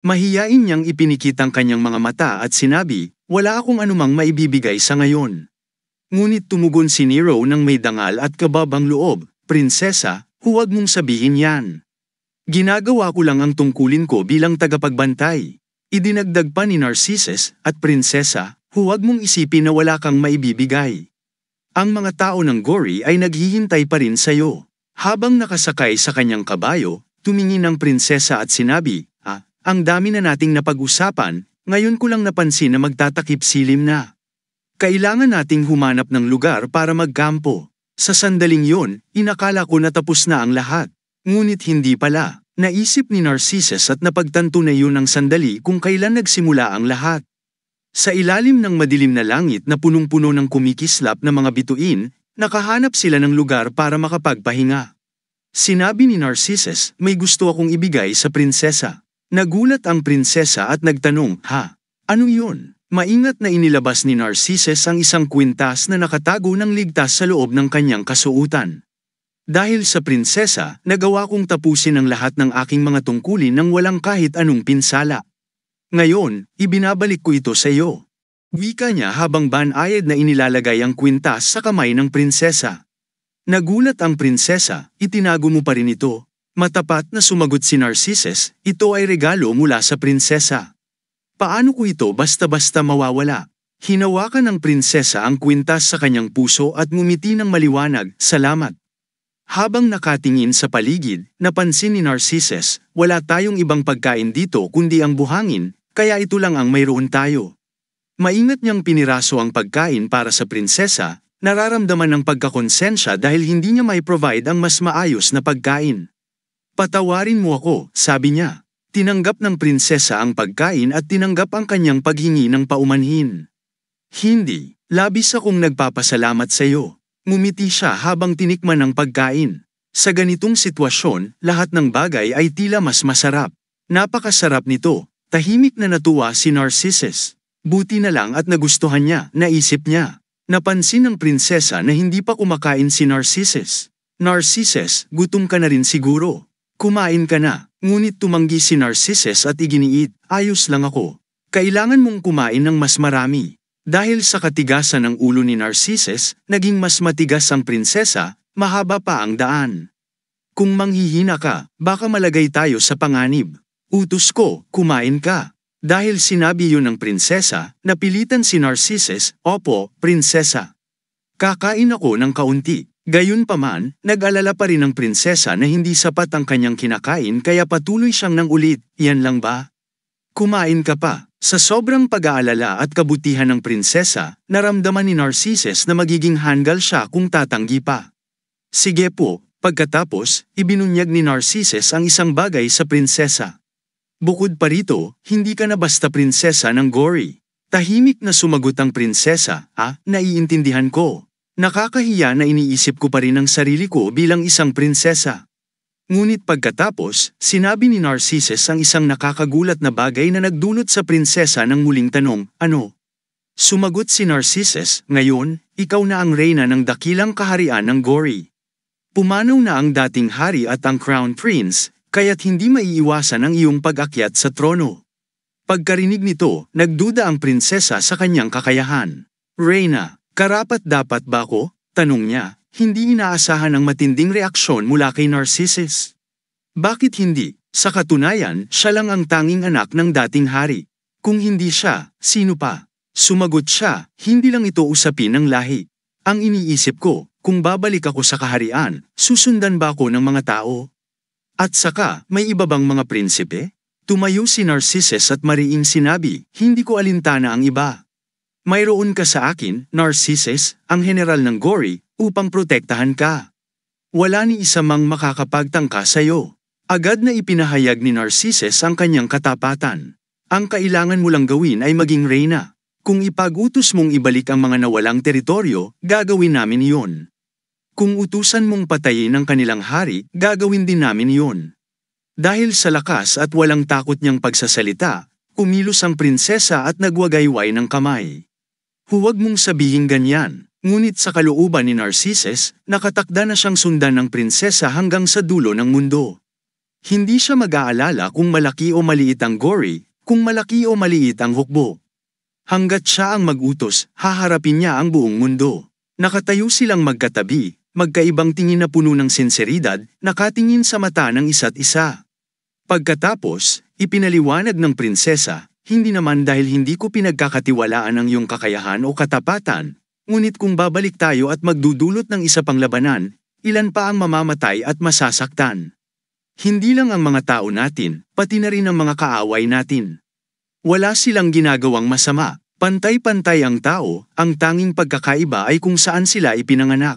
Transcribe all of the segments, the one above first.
Mahiyain niyang ipinikit ang kanyang mga mata at sinabi, wala akong anumang maibibigay sa ngayon. Ngunit tumugon si Nero ng may dangal at kababang loob, Prinsesa, huwag mong sabihin yan. Ginagawa ko lang ang tungkulin ko bilang tagapagbantay. Idinagdag pa ni Narcissus, at Prinsesa, huwag mong isipin na wala kang maibibigay. Ang mga tao ng Gory ay naghihintay pa rin sa'yo. Habang nakasakay sa kanyang kabayo, tumingin ang prinsesa at sinabi, ang dami na nating napag-usapan, ngayon ko lang napansin na magtatakip silim na. Kailangan nating humanap ng lugar para magkampo. Sa sandaling yon, inakala ko na tapos na ang lahat. Ngunit hindi pala. Naisip ni Narcissus at napagtanto na yun ang sandali kung kailan nagsimula ang lahat. Sa ilalim ng madilim na langit na punong-puno ng kumikislap na mga bituin, nakahanap sila ng lugar para makapagpahinga. Sinabi ni Narcissus, may gusto akong ibigay sa prinsesa. Nagulat ang prinsesa at nagtanong, ano yun? Maingat na inilabas ni Narcissus ang isang kwintas na nakatago ng ligtas sa loob ng kanyang kasuotan. Dahil sa prinsesa, nagawa kong tapusin ang lahat ng aking mga tungkulin nang walang kahit anong pinsala. Ngayon, ibinabalik ko ito sa iyo. Wika niya habang banayad na inilalagay ang kwintas sa kamay ng prinsesa. Nagulat ang prinsesa, itinago mo pa rin ito. Matapat na sumagot si Narcissus, ito ay regalo mula sa prinsesa. Paano ko ito basta-basta mawawala? Hinawakan ng prinsesa ang kwintas sa kanyang puso at ngumiti ng maliwanag, salamat. Habang nakatingin sa paligid, napansin ni Narcissus, wala tayong ibang pagkain dito kundi ang buhangin, kaya ito lang ang mayroon tayo. Maingat niyang piniraso ang pagkain para sa prinsesa, nararamdaman ng pagkakonsensya dahil hindi niya may provide ang mas maayos na pagkain. Patawarin mo ako, sabi niya. Tinanggap ng prinsesa ang pagkain at tinanggap ang kanyang paghingi ng paumanhin. Hindi, labis akong nagpapasalamat sa iyo. Ngumiti siya habang tinikman ang pagkain. Sa ganitong sitwasyon, lahat ng bagay ay tila mas masarap. Napakasarap nito, tahimik na natuwa si Narcissus. Buti na lang at nagustuhan niya, naisip niya. Napansin ng prinsesa na hindi pa kumakain si Narcissus. Narcissus, gutom ka na rin siguro. Kumain ka na, ngunit tumanggi si Narcissus at iginiit, ayos lang ako. Kailangan mong kumain ng mas marami. Dahil sa katigasan ng ulo ni Narcissus, naging mas matigas ang prinsesa, mahaba pa ang daan. Kung manghihina ka, baka malagay tayo sa panganib. Utos ko, kumain ka. Dahil sinabi yun ng prinsesa, napilitan si Narcissus, opo, prinsesa. Kakain ako ng kaunti. Gayunpaman, nag-alala pa rin ang prinsesa na hindi sapat ang kanyang kinakain kaya patuloy siyang nang ulit, yan lang ba? Kumain ka pa. Sa sobrang pag-aalala at kabutihan ng prinsesa, naramdaman ni Narcissus na magiging hanggal siya kung tatanggi pa. Sige po, pagkatapos, ibinunyag ni Narcissus ang isang bagay sa prinsesa. Bukod pa rito, hindi ka na basta prinsesa ng Gory. Tahimik na sumagot ang prinsesa, naiintindihan ko. Nakakahiya na iniisip ko pa rin ang sarili ko bilang isang prinsesa. Ngunit pagkatapos, sinabi ni Narcissus ang isang nakakagulat na bagay na nagdulot sa prinsesa ng muling tanong, ano? Sumagot si Narcissus, ngayon, ikaw na ang reyna ng dakilang kaharian ng Gory. Pumanaw na ang dating hari at ang crown prince, kaya't hindi maiiwasan ang iyong pag-akyat sa trono. Pagkarinig nito, nagduda ang prinsesa sa kanyang kakayahan. Reyna, karapat-dapat ba ako? Tanong niya, hindi inaasahan ang matinding reaksyon mula kay Narcissus. Bakit hindi? Sa katunayan, siya lang ang tanging anak ng dating hari. Kung hindi siya, sino pa? Sumagot siya, hindi lang ito usapin ng lahi. Ang iniisip ko, kung babalik ako sa kaharian, susundan ba ako ng mga tao? At saka, may iba bang mga prinsipe? Tumayo si Narcissus at mariing sinabi, hindi ko alintana ang iba. Mayroon ka sa akin, Narcissus, ang general ng Gory, upang protektahan ka. Wala ni isa mang makakapagtangka sa'yo. Agad na ipinahayag ni Narcissus ang kanyang katapatan. Ang kailangan mo lang gawin ay maging reyna. Kung ipag-utos mong ibalik ang mga nawalang teritoryo, gagawin namin iyon. Kung utusan mong patayin ang kanilang hari, gagawin din namin iyon. Dahil sa lakas at walang takot niyang pagsasalita, kumilos ang prinsesa at nagwagayway ng kamay. Huwag mong sabihin ganyan, ngunit sa kalooban ni Narcissus, nakatakda na siyang sundan ng prinsesa hanggang sa dulo ng mundo. Hindi siya mag-aalala kung malaki o maliit ang gory, kung malaki o maliit ang hukbo. Hanggat siya ang mag-utos, haharapin niya ang buong mundo. Nakatayo silang magkatabi, magkaibang tingin na puno ng sinseridad, nakatingin sa mata ng isa't isa. Pagkatapos, ipinaliwanag ng prinsesa, hindi naman dahil hindi ko pinagkakatiwalaan ang iyong kakayahan o katapatan, ngunit kung babalik tayo at magdudulot ng isa pang labanan, ilan pa ang mamamatay at masasaktan. Hindi lang ang mga tao natin, pati na rin ang mga kaaway natin. Wala silang ginagawang masama, pantay-pantay ang tao, ang tanging pagkakaiba ay kung saan sila ipinanganak.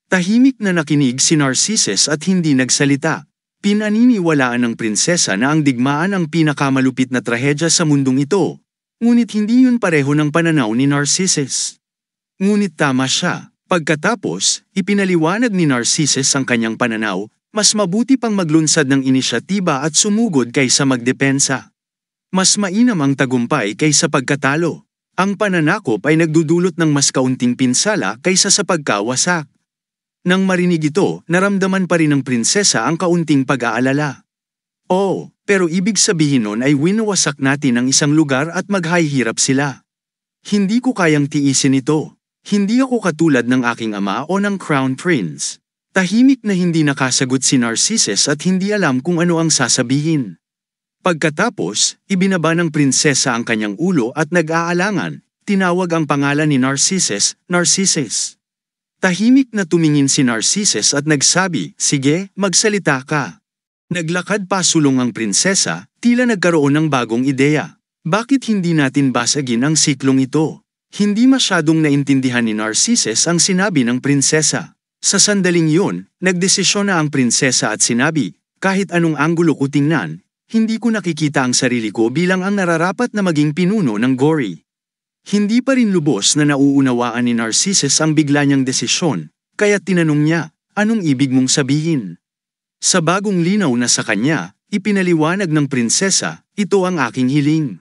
Tahimik na nakinig si Narcissus at hindi nagsalita. Pinaniniwalaan ng prinsesa na ang digmaan ang pinakamalupit na trahedya sa mundong ito. Ngunit hindi yun pareho ng pananaw ni Narcissus. Ngunit tama siya. Pagkatapos, ipinaliwanag ni Narcissus ang kanyang pananaw, mas mabuti pang maglunsad ng inisyatiba at sumugod kaysa magdepensa. Mas mainam ang tagumpay kaysa pagkatalo. Ang pananakop ay nagdudulot ng mas kaunting pinsala kaysa sa pagkawasak. Nang marinig ito, naramdaman pa rin ng prinsesa ang kaunting pag-aalala. Oo, pero ibig sabihin nun ay winawasak natin ang isang lugar at maghahirap sila. Hindi ko kayang tiisin ito. Hindi ako katulad ng aking ama o ng Crown Prince. Tahimik na hindi nakasagot si Narcissus at hindi alam kung ano ang sasabihin. Pagkatapos, ibinaba ng prinsesa ang kanyang ulo at nag-aalangan, tinawag ang pangalan ni Narcissus, Narcissus. Tahimik na tumingin si Narcissus at nagsabi, "Sige, magsalita ka." Naglakad pasulong ang prinsesa, tila nagkaroon ng bagong ideya. Bakit hindi natin basagin ang siklong ito? Hindi masyadong naintindihan ni Narcissus ang sinabi ng prinsesa. Sa sandaling yun, nagdesisyon na ang prinsesa at sinabi, "Kahit anong anggulo ko tingnan, hindi ko nakikita ang sarili ko bilang ang nararapat na maging pinuno ng Gory." Hindi pa rin lubos na nauunawaan ni Narcissus ang bigla niyang desisyon, kaya tinanong niya, "Anong ibig mong sabihin?" Sa bagong linaw na sa kanya, ipinaliwanag ng prinsesa, "Ito ang aking hiling.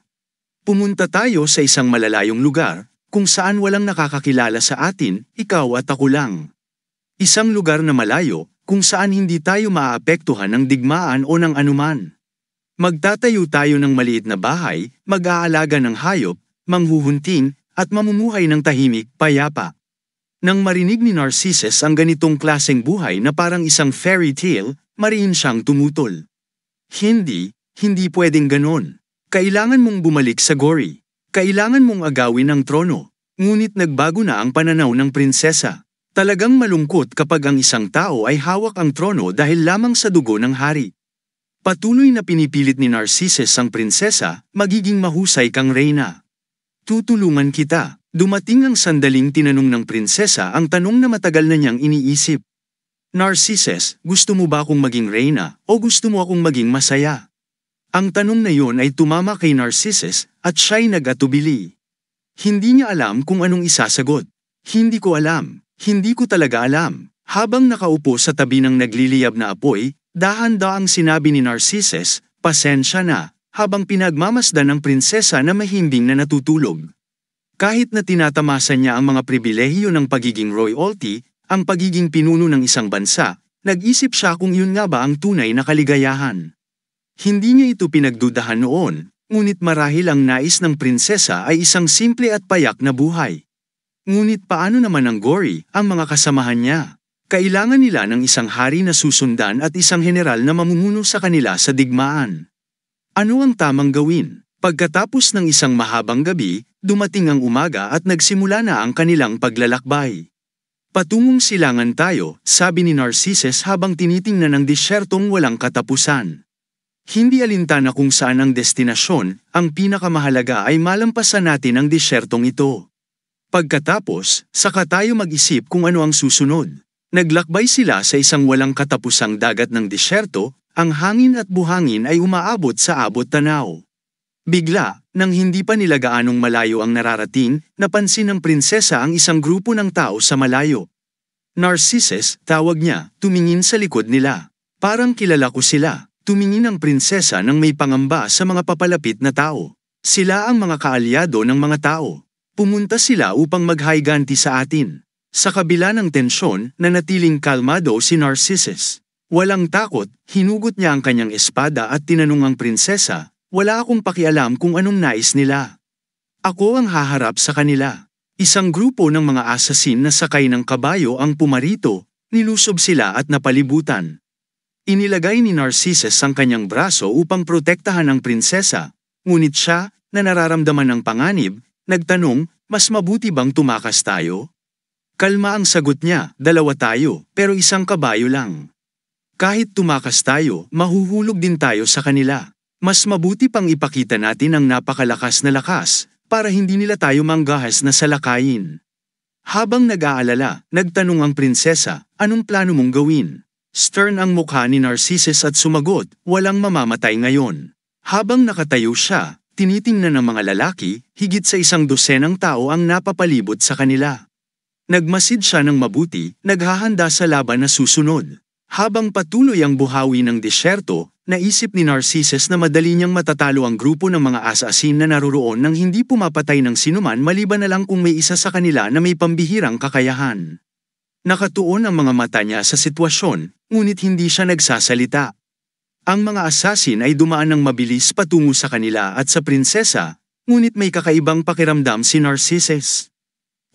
Pumunta tayo sa isang malalayong lugar, kung saan walang nakakakilala sa atin, ikaw at ako lang. Isang lugar na malayo, kung saan hindi tayo maaapektuhan ng digmaan o ng anuman. Magtatayo tayo ng maliit na bahay, mag-aalaga ng hayop, manghuhunting, at mamumuhay ng tahimik, payapa." Nang marinig ni Narcissus ang ganitong klaseng buhay na parang isang fairy tale, mariin siyang tumutol. Hindi pwedeng ganon. Kailangan mong bumalik sa Gory. Kailangan mong agawin ang trono. Ngunit nagbago na ang pananaw ng prinsesa. Talagang malungkot kapag ang isang tao ay hawak ang trono dahil lamang sa dugo ng hari. Patuloy na pinipilit ni Narcissus ang prinsesa, "Magiging mahusay kang reyna. Tutulungan kita." Dumating ang sandaling tinanong ng prinsesa ang tanong na matagal na niyang iniisip. "Narcissus, gusto mo ba akong maging reyna o gusto mo akong maging masaya?" Ang tanong na yun ay tumama kay Narcissus at siya'y nag-atubili. Hindi niya alam kung anong isasagot. "Hindi ko alam. Hindi ko talaga alam." Habang nakaupo sa tabi ng nagliliyab na apoy, dahan-daang sinabi ni Narcissus, "Pasensya na," habang pinagmamasdan ng prinsesa na mahimbing na natutulog. Kahit na tinatamasan niya ang mga pribilehiyo ng pagiging royalty, ang pagiging pinuno ng isang bansa, nag-isip siya kung yun nga ba ang tunay na kaligayahan. Hindi niya ito pinagdudahan noon, ngunit marahil ang nais ng prinsesa ay isang simple at payak na buhay. Ngunit paano naman ang Gory, ang mga kasamahan niya? Kailangan nila ng isang hari na susundan at isang general na mamumuno sa kanila sa digmaan. Ano ang tamang gawin? Pagkatapos ng isang mahabang gabi, dumating ang umaga at nagsimula na ang kanilang paglalakbay. "Patungong silangan tayo," sabi ni Narcissus habang tinitingnan ang disyertong walang katapusan. Hindi alintana kung saan ang destinasyon, ang pinakamahalaga ay malampasan natin ang disyertong ito. Pagkatapos, saka tayo mag-isip kung ano ang susunod. Naglakbay sila sa isang walang katapusang dagat ng disyerto, ang hangin at buhangin ay umaabot sa abot tanaw. Bigla, nang hindi pa nila gaanong malayo ang nararating, napansin ng prinsesa ang isang grupo ng tao sa malayo. "Narcissus," tawag niya, tumingin sa likod nila. "Parang kilala ko sila." Tumingin ang prinsesa nang may pangamba sa mga papalapit na tao. Sila ang mga kaalyado ng mga tao. Pumunta sila upang maghayganti sa atin. Sa kabila ng tensyon, nanatiling kalmado si Narcissus. Walang takot, hinugot niya ang kanyang espada at tinanong ang prinsesa, wala akong pakialam kung anong nais nila. Ako ang haharap sa kanila. Isang grupo ng mga asasin na sakay ng kabayo ang pumarito, nilusob sila at napalibutan. Inilagay ni Narcissus ang kanyang braso upang protektahan ang prinsesa, ngunit siya, na nararamdaman ng panganib, nagtanong, mas mabuti bang tumakas tayo? Kalma ang sagot niya, dalawa tayo, pero isang kabayo lang. Kahit tumakas tayo, mahuhulog din tayo sa kanila. Mas mabuti pang ipakita natin ang napakalakas na lakas, para hindi nila tayo manggahas na salakayin. Habang nag-aalala, nagtanong ang prinsesa, anong plano mong gawin? Stern ang mukha ni Narcissus at sumagot, walang mamamatay ngayon. Habang nakatayo siya, tinitingnan ng mga lalaki, higit sa 100 tao ang napapalibot sa kanila. Nagmasid siya ng mabuti, naghahanda sa laban na susunod. Habang patuloy ang buhawi ng disyerto, naisip ni Narcissus na madali niyang matatalo ang grupo ng mga asasin na naroroon nang hindi pumapatay ng sinuman maliban na lang kung may isa sa kanila na may pambihirang kakayahan. Nakatuon ang mga mata niya sa sitwasyon, ngunit hindi siya nagsasalita. Ang mga asasin ay dumaan ng mabilis patungo sa kanila at sa prinsesa, ngunit may kakaibang pakiramdam si Narcissus.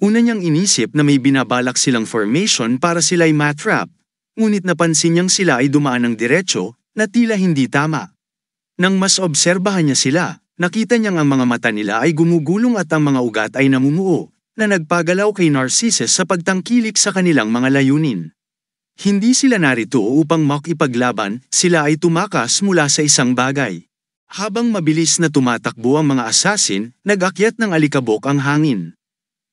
Una niyang inisip na may binabalak silang formation para sila'y matrap, ngunit napansin niyang sila ay dumaan ng diretso, na tila hindi tama. Nang mas obserbahan niya sila, nakita niyang ang mga mata nila ay gumugulong at ang mga ugat ay namumuo, na nagpagalaw kay Narcissus sa pagtangkilik sa kanilang mga layunin. Hindi sila narito upang makipaglaban, sila ay tumakas mula sa isang bagay. Habang mabilis na tumatakbo ang mga assassin, nag-akyat ng alikabok ang hangin.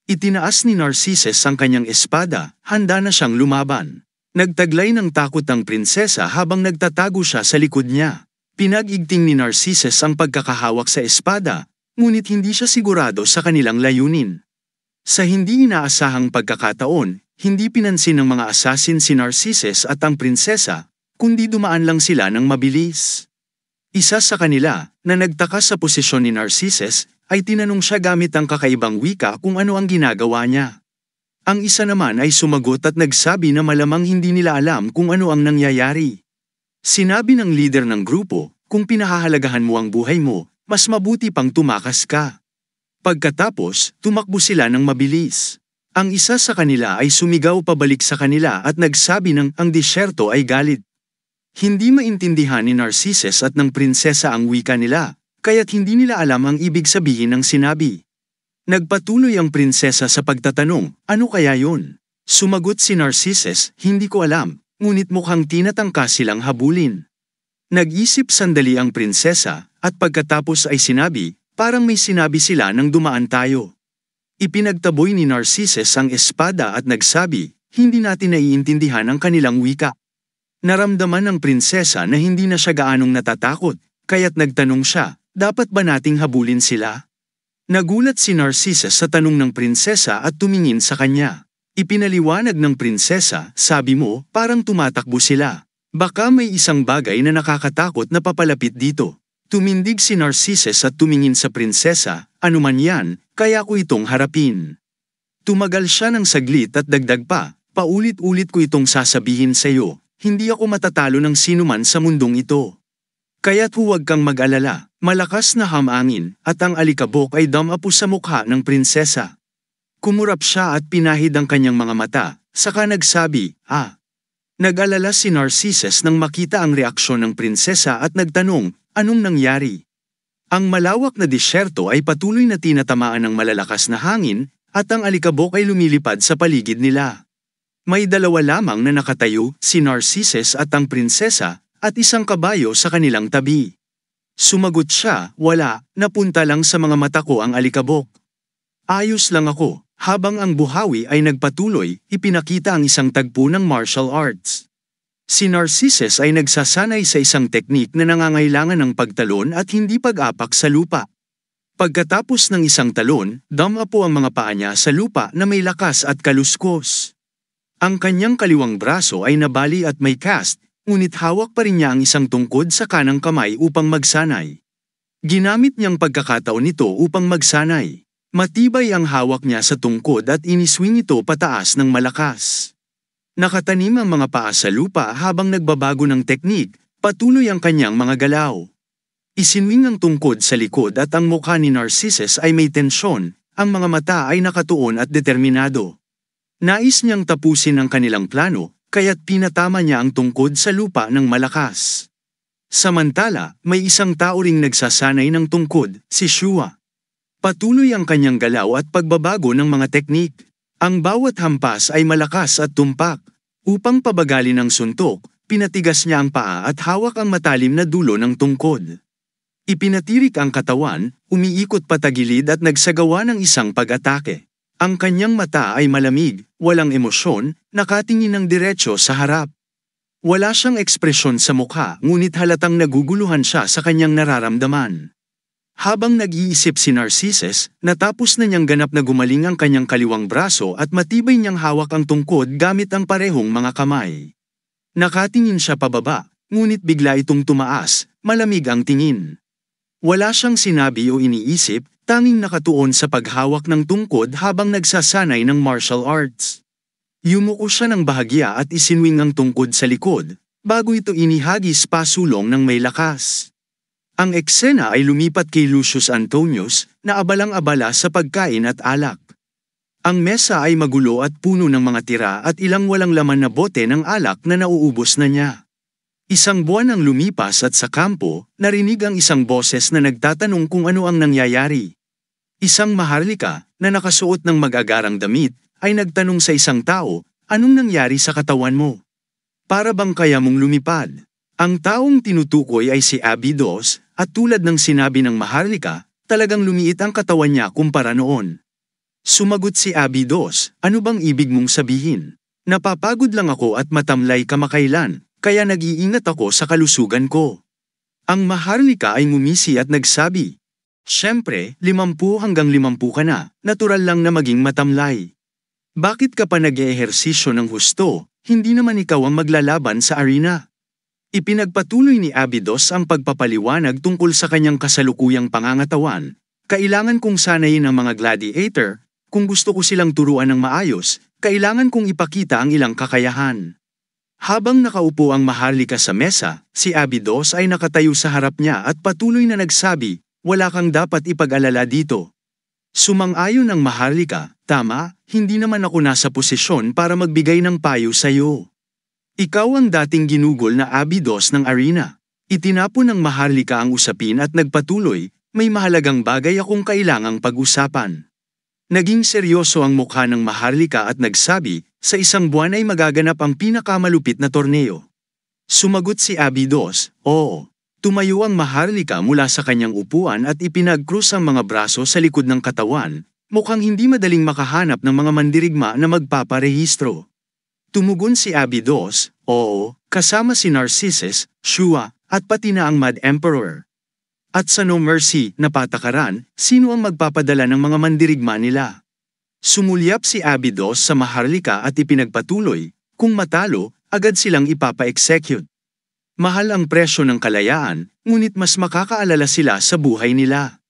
Itinaas ni Narcissus ang kanyang espada, handa na siyang lumaban. Nagtaglay ng takot ang prinsesa habang nagtatago siya sa likod niya. Pinag-igting ni Narcissus ang pagkakahawak sa espada, ngunit hindi siya sigurado sa kanilang layunin. Sa hindi inaasahang pagkakataon, hindi pinansin ng mga assassin si Narcissus at ang prinsesa, kundi dumaan lang sila ng mabilis. Isa sa kanila, na nagtaka sa posisyon ni Narcissus, ay tinanong siya gamit ang kakaibang wika kung ano ang ginagawa niya. Ang isa naman ay sumagot at nagsabi na malamang hindi nila alam kung ano ang nangyayari. Sinabi ng leader ng grupo, kung pinahahalagahan mo ang buhay mo, mas mabuti pang tumakas ka. Pagkatapos, tumakbo sila ng mabilis. Ang isa sa kanila ay sumigaw pabalik sa kanila at nagsabi ng ang disyerto ay galit. Hindi maintindihan ni Narcissus at ng prinsesa ang wika nila, kaya't hindi nila alam ang ibig sabihin ng sinabi. Nagpatuloy ang prinsesa sa pagtatanong, ano kaya yun? Sumagot si Narcissus, hindi ko alam, ngunit mukhang tinatangka silang habulin. Nag-isip sandali ang prinsesa, at pagkatapos ay sinabi, parang may sinabi sila nang dumaan tayo. Ipinagtaboy ni Narcissus ang espada at nagsabi, hindi natin naiintindihan ang kanilang wika. Naramdaman ng prinsesa na hindi na siya gaanong natatakot, kaya't nagtanong siya, dapat ba nating habulin sila? Nagulat si Narcissus sa tanong ng prinsesa at tumingin sa kanya. Ipinaliwanag ng prinsesa, sabi mo, parang tumatakbo sila. Baka may isang bagay na nakakatakot na papalapit dito. Tumindig si Narcissus at tumingin sa prinsesa, anuman yan, kaya ko itong harapin. Tumagal siya ng saglit at dagdag pa, paulit-ulit ko itong sasabihin sa iyo, hindi ako matatalo ng sinuman sa mundong ito. Kaya't huwag kang mag-alala, malakas na hamangin, at ang alikabok ay damapo sa mukha ng prinsesa. Kumurap siya at pinahid ang kanyang mga mata, saka nagsabi, Nag-alala si Narcissus nang makita ang reaksyon ng prinsesa at nagtanong, anong nangyari? Ang malawak na disyerto ay patuloy na tinatamaan ng malalakas na hangin, at ang alikabok ay lumilipad sa paligid nila. May dalawa lamang na nakatayo, si Narcissus at ang prinsesa, at isang kabayo sa kanilang tabi. Sumagot siya, wala, napunta lang sa mga mata ko ang alikabok. Ayos lang ako, habang ang buhawi ay nagpatuloy, ipinakita ang isang tagpo ng martial arts. Si Narcissus ay nagsasanay sa isang teknik na nangangailangan ng pagtalon at hindi pag-apak sa lupa. Pagkatapos ng isang talon, damapo ang mga paa niya sa lupa na may lakas at kaluskos. Ang kanyang kaliwang braso ay nabali at may cast, ngunit hawak pa rin niya ang isang tungkod sa kanang kamay upang magsanay. Ginamit niyang pagkakataon nito upang magsanay. Matibay ang hawak niya sa tungkod at iniswing ito pataas ng malakas. Nakatanim ang mga paa sa lupa habang nagbabago ng teknik, patuloy ang kanyang mga galaw. Isinwing ang tungkod sa likod at ang mukha ni Narcissus ay may tensyon, ang mga mata ay nakatuon at determinado. Nais niyang tapusin ang kanilang plano, kaya't pinatama niya ang tungkod sa lupa ng malakas. Samantala, may isang tao ring nagsasanay ng tungkod, si Shua. Patuloy ang kanyang galaw at pagbabago ng mga teknik. Ang bawat hampas ay malakas at tumpak. Upang pabagalin ang suntok, pinatigas niya ang paa at hawak ang matalim na dulo ng tungkod. Ipinatirik ang katawan, umiikot patagilid at nagsagawa ng isang pag-atake. Ang kanyang mata ay malamig, walang emosyon, nakatingin ng diretso sa harap. Wala siyang ekspresyon sa mukha ngunit halatang naguguluhan siya sa kanyang nararamdaman. Habang nag-iisip si Narcissus, natapos na niyang ganap na gumaling ang kanyang kaliwang braso at matibay niyang hawak ang tungkod gamit ang parehong mga kamay. Nakatingin siya pababa, ngunit bigla itong tumaas, malamig ang tingin. Wala siyang sinabi o iniisip, tanging nakatuon sa paghawak ng tungkod habang nagsasanay ng martial arts. Yumuko siya ng bahagya at isinwing ang tungkod sa likod, bago ito inihagis pasulong ng may lakas. Ang eksena ay lumipat kay Lucius Antonius, na abalang-abala sa pagkain at alak. Ang mesa ay magulo at puno ng mga tira at ilang walang laman na bote ng alak na nauubos na niya. Isang buwan ang lumipas at sa kampo, narinig ang isang boses na nagtatanong kung ano ang nangyayari. Isang maharlika, na nakasuot ng mag-agarang damit, ay nagtanong sa isang tao, anong nangyari sa katawan mo? Para bang kaya mong lumipad? Ang taong tinutukoy ay si Abydos, at tulad ng sinabi ng maharlika, talagang lumiit ang katawan niya kumpara noon. Sumagot si Abydos, ano bang ibig mong sabihin? Napapagod lang ako at matamlay kamakailan, kaya nag-iingat ako sa kalusugan ko. Ang maharlika ay ngumisi at nagsabi, siyempre, 50 hanggang 50 ka na, natural lang na maging matamlay. Bakit ka pa nag-eehersisyo ng husto, hindi naman ikaw ang maglalaban sa arena? Ipinagpatuloy ni Abydos ang pagpapaliwanag tungkol sa kanyang kasalukuyang pangangatawan. Kailangan kong sanayin ang mga gladiator, kung gusto ko silang turuan ng maayos, kailangan kong ipakita ang ilang kakayahan. Habang nakaupo ang maharlika sa mesa, si Abydos ay nakatayo sa harap niya at patuloy na nagsabi, wala kang dapat ipag-alala dito. Sumang-ayon ang maharlika, tama, hindi naman ako nasa posisyon para magbigay ng payo sa iyo. Ikaw ang dating ginugol na Abydos ng arena. Itinapon ng maharlika ang usapin at nagpatuloy, may mahalagang bagay akong kailangang pag-usapan. Naging seryoso ang mukha ng maharlika at nagsabi, sa isang buwan ay magaganap ang pinakamalupit na torneo. Sumagot si Abydos, oo. Tumayo ang maharlika mula sa kanyang upuan at ipinag-krus ang mga braso sa likod ng katawan, mukhang hindi madaling makahanap ng mga mandirigma na magpaparehistro. Tumugon si Abydos, oo, kasama si Narcissus, Shua, at pati na ang Mad Emperor. At sa No Mercy na patakaran, sino ang magpapadala ng mga mandirigma nila? Sumulyap si Abydos sa maharlika at ipinagpatuloy, kung matalo, agad silang ipapa-execute. Mahal ang presyo ng kalayaan, ngunit mas makakaalala sila sa buhay nila.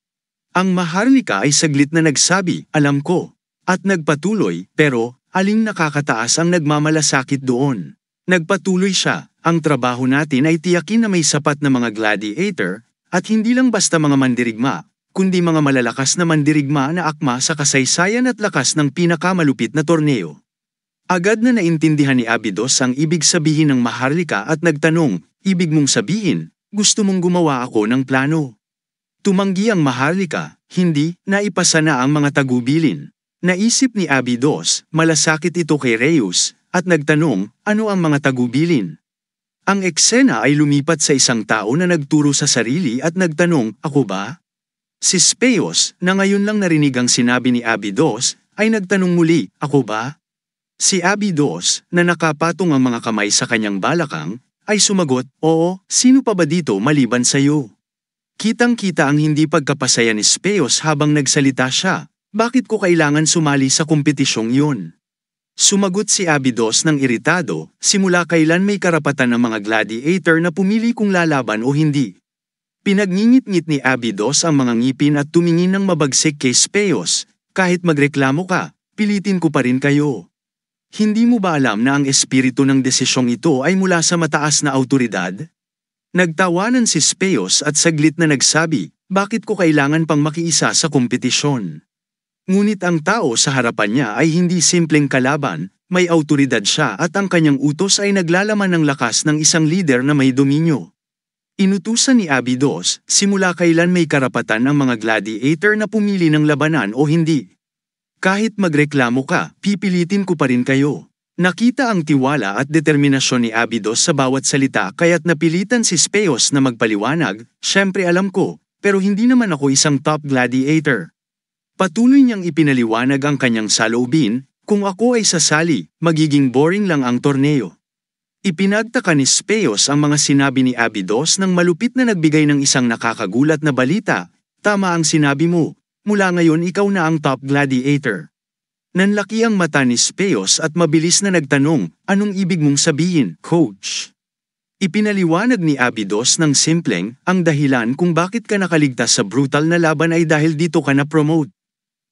Ang maharlika ay saglit na nagsabi, alam ko, at nagpatuloy, pero, aling nakakataas ang nagmamalasakit doon. Nagpatuloy siya, ang trabaho natin ay tiyakin na may sapat na mga gladiator, at hindi lang basta mga mandirigma, kundi mga malalakas na mandirigma na akma sa kasaysayan at lakas ng pinakamalupit na torneo. Agad na naintindihan ni Abydos ang ibig sabihin ng maharlika at nagtanong, ibig mong sabihin, gusto mong gumawa ako ng plano? Tumanggi ang maharlika, hindi, naipasa na ang mga tagubilin. Naisip ni Abydos, malasakit ito kay Rheus, at nagtanong, ano ang mga tagubilin? Ang eksena ay lumipat sa isang tao na nagturo sa sarili at nagtanong, ako ba? Si Speos, na ngayon lang narinig ang sinabi ni Abydos, ay nagtanong muli, ako ba? Si Abydos, na nakapatong ang mga kamay sa kanyang balakang, ay sumagot, oo, sino pa ba dito maliban sa iyo? Kitang-kita ang hindi pagkapasaya ni Speos habang nagsalita siya, bakit ko kailangan sumali sa kompetisyong yun? Sumagot si Abydos ng iritado, simula kailan may karapatan ng mga gladiator na pumili kung lalaban o hindi. Pinagngingit-ngit ni Abydos ang mga ngipin at tumingin ng mabagsik kay Speos, kahit magreklamo ka, pilitin ko pa rin kayo. Hindi mo ba alam na ang espiritu ng desisyong ito ay mula sa mataas na awtoridad? Nagtawanan si Speos at saglit na nagsabi, bakit ko kailangan pang makiisa sa kompetisyon? Ngunit ang tao sa harapan niya ay hindi simpleng kalaban, may awtoridad siya at ang kanyang utos ay naglalaman ng lakas ng isang lider na may dominyo. Inutusan ni Abydos, simula kailan may karapatan ang mga gladiator na pumili ng labanan o hindi. Kahit magreklamo ka, pipilitin ko pa rin kayo. Nakita ang tiwala at determinasyon ni Abydos sa bawat salita kaya't napilitan si Speos na magpaliwanag, syempre alam ko, pero hindi naman ako isang top gladiator. Patuloy niyang ipinaliwanag ang kanyang saloobin, kung ako ay sasali, magiging boring lang ang torneo. Ipinagtaka ni Speos ang mga sinabi ni Abydos nang malupit na nagbigay ng isang nakakagulat na balita, tama ang sinabi mo. Mula ngayon ikaw na ang top gladiator. Nanlaki ang mata ni Speos at mabilis na nagtanong, anong ibig mong sabihin, coach? Ipinaliwanag ni Abydos ng simpleng, ang dahilan kung bakit ka nakaligtas sa brutal na laban ay dahil dito ka na-promote.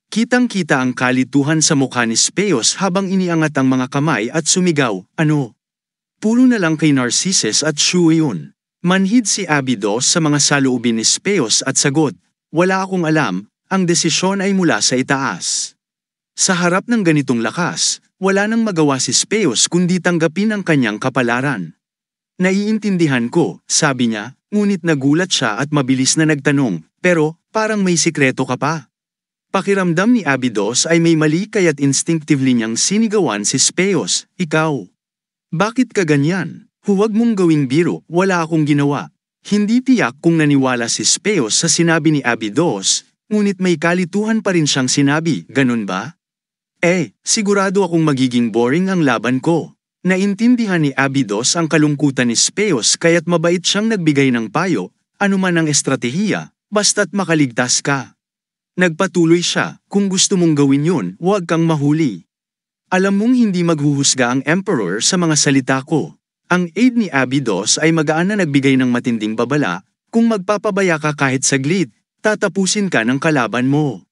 Kitang-kita ang kalituhan sa mukha ni Speos habang iniangat ang mga kamay at sumigaw, ano? Puro na lang kay Narcissus at Shuo yun. Manhid si Abydos sa mga saloobin ni Speos at sagot, wala akong alam. Ang desisyon ay mula sa itaas. Sa harap ng ganitong lakas, wala nang magawa si Speos kundi tanggapin ang kanyang kapalaran. Naiintindihan ko, sabi niya, ngunit nagulat siya at mabilis na nagtanong, pero parang may sikreto ka pa. Pakiramdam ni Abydos ay may mali kaya't instinctively niyang sinigawan si Speos, ikaw. Bakit ka ganyan? Huwag mong gawing biro, wala akong ginawa. Hindi tiyak kung naniwala si Speos sa sinabi ni Abydos, ngunit may kalituhan pa rin siyang sinabi, ganun ba? Sigurado akong magiging boring ang laban ko. Naintindihan ni Abydos ang kalungkutan ni Speos kaya't mabait siyang nagbigay ng payo, anuman ang estratehiya, basta't makaligtas ka. Nagpatuloy siya, kung gusto mong gawin yun, huwag kang mahuli. Alam mong hindi maghuhusga ang Emperor sa mga salita ko. Ang aide ni Abydos ay magaan na nagbigay ng matinding babala, kung magpapabaya ka kahit saglit, tatapusin ka ng kalaban mo.